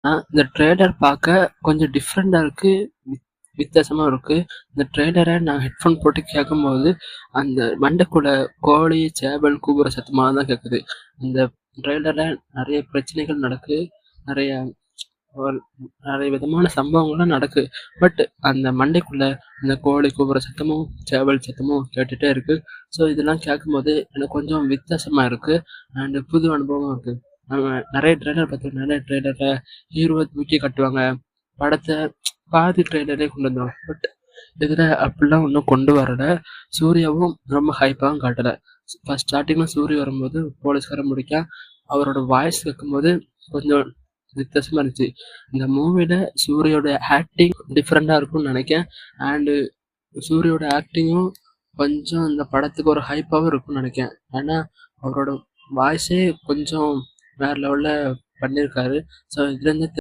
இந்த ட்ரெய்லர் பார்க்க கொஞ்சம் டிஃப்ரெண்டா இருக்கு. வித்தியாசமா இருக்கு. இந்த ட்ரெய்லர நான் ஹெட்ஃபோன் போட்டு கேட்கும்போது, அந்த மண்டைக்குள்ள கோழி, சேவல் கூவுற சத்தமா தான் கேட்குது. இந்த ட்ரெய்லர்ல நெறைய பிரச்சனைகள் நடக்கு. நெறைய ஒரு நெறைய விதமான சம்பவங்கள்லாம் நடக்கு. பட் அந்த மண்டைக்குள்ள இந்த கோழி கூவுற சத்தமும், சேவல் சத்தமும் கேட்டுட்டே இருக்கு. ஸோ இதெல்லாம் கேட்கும்போது எனக்கு கொஞ்சம் வித்தியாசமா இருக்கு. அண்ட் புது அனுபவமா இருக்கு. நம்ம நெறைய ட்ரெய்லர் பார்த்தோம். நெறைய ட்ரெய்லர்ல ஹீரோவ தூக்கி காட்டுவாங்க. படத்த பாதி ட்ரெய்லர்லயே கொண்டு வந்துருவாங்க. பட் இதுல அப்படிலாம் ஒண்ணும் கொண்டு வரல. சூர்யாவும் ரொம்ப ஹைப்பாவும் காட்டல. ஃபர்ஸ்ட் ஸ்டார்ட்டிங்ல சூர்யா வரும்போது போலீஸ்காரன் புடிக்கான். அவரோட வாய்ஸ் கேட்கும்போது கொஞ்சம் வித்தியாசமா இருந்துச்சு. இந்த மூவில சூர்யாவோட ஆக்டிங் டிஃப்ரெண்டா இருக்கும்னு நினைக்கிறேன். அண்டு சூர்யாவோட ஆக்டிங்கும் கொஞ்சம் இந்த படத்துக்கு ஒரு ஹைப்பாவும் இருக்கும்னு நினைக்கிறேன். ஏன்னா அவரோட வாய்ஸே கொஞ்சம் வேற லெவல்ல பண்ணியிருக்காரு. ஸோ இதுலேருந்து